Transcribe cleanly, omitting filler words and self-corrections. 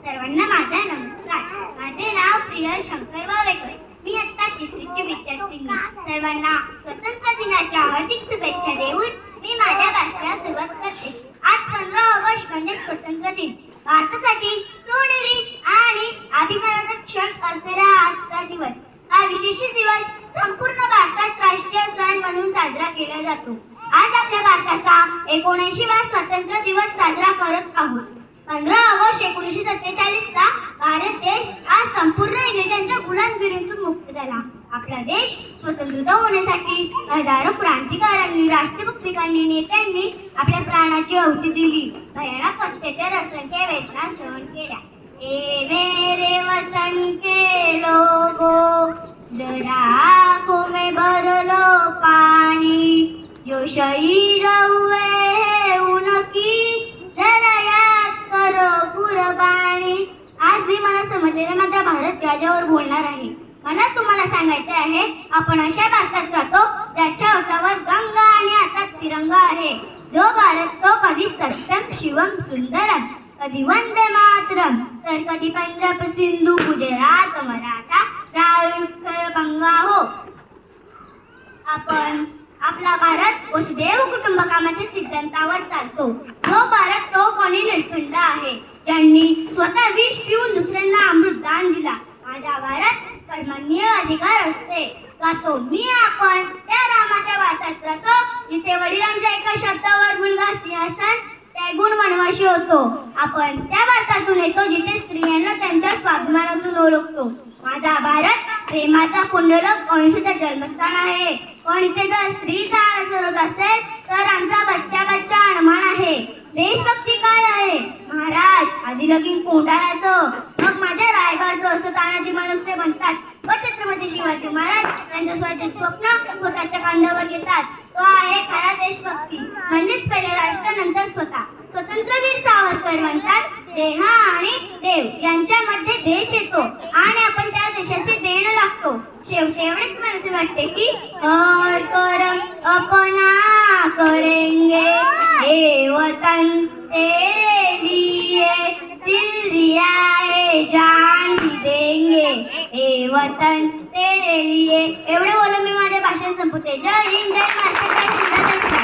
सर्वांना माझा नमस्कार. माझे नाव प्रियल शंकर वावेकर. मी आता तिसरीची विद्यार्थिनी. सर्वांना स्वतंत्र दिनाच्या हार्दिक शुभेच्छा देऊन मी माझ्या भाषणाला सुरुवात करते. आज 15 ऑगस्ट म्हणजे स्वतंत्र दिन. भारतासाठी सोनेरी आणि अभिमानाचा क्षण असणारा आजचा दिवस. हा विशेष दिवस संपूर्ण भारतात राष्ट्रीय सण म्हणून साजरा केला जातो. आज आपल्या भारताचा 79वा स्वातंत्र्य दिवस साजरा करत आहोत. 15 ऑगस्ट 1947 ला भारत देश आज संपूर्ण इंग्रजांच्या गुलामगिरीतून मुक्त झाला. आपला देश स्वतंत्र होण्यासाठी हजारो क्रांतिकारकांनी, राष्ट्रभक्तांनी, नेत्यांनी आपल्या प्राणाची आहुती दिली. भयानक अत्याचार, असंख्य वेदना सहन केल्या. ए मेरे वतन के लोगो, जरा आंखों में भर लो पानी. जो शहीद हुए हैं उनकी जरा याद करो कुर्बानी. आज मी मला समजलेला माझा भारत ज्याच्यावर बोलणार आहे. मला तुम्हाला सांगायचे आहे, आपण अशा भारतात राहतो ज्याच्या ओठावर गंगा आणि हातात तिरंगा आहे. जो भारत तो कधी सत्यम शिवम सुंदरम, कधी वंदे मातरम, तर कधी पंजाब सिंधू गुजरात मराठा द्राविड उत्तर बंगा हो. आपण आपला भारत वसुदैव कुटुंबकमाच्या सिद्धांतावर चालतो. जो भारत तो कोणी निर्खंड आहे, ज्यांनी स्वतः विष पिऊन दुसऱ्यांना अमृत दान दिला. माझा भारत कर्मण्य अधिकार असते गातो मी. आपण त्या रामाच्या भारतात राहतो जिथे वडिलांच्या एका शब्दावर मुलगा सिंहासन त्यागून वनवासी होतो. आपण त्या भारतातून येतो जिथे स्त्रियांना त्यांच्या स्वाभिमानातून ओळखतो. माझा भारत प्रेमाचा पुण्यलोक अंशुचा जन्मस्थान आहे. पण इथे जर स्त्रीचा आदर असेल तर आमचा बच्चा बच्चा अनमान आहे. देशभक्ती काय आहे महाराज? आधी लगीन कोंडाळाचं, मग माझ्या रायबाचं, असं तानाजी मालुसरे म्हणतात. व छत्रपती शिवाजी महाराज त्यांच्या स्वतःचे स्वप्न स्वतःच्या खांद्यावर घेतात. तो आहे खरा देशभक्ती. म्हणजेच पहिले राष्ट्र नंतर स्वतः. स्वतंत्रवीर सावरकर म्हणतात, देह आणि देव यांच्यामध्ये देश येतो आणि आपण त्या देशाची देण लागतो. शेवटी एवढेच मला वाटते की हर करम अपना करेंगे, हे वतन तेरे लिए दिल दिया है जान भी देंगे, हे वतन तेरे लिए. एवढे बोलून मी माझे भाषण संपवते. जय हिंद, जय महाराष्ट्र, जय श्रीराम.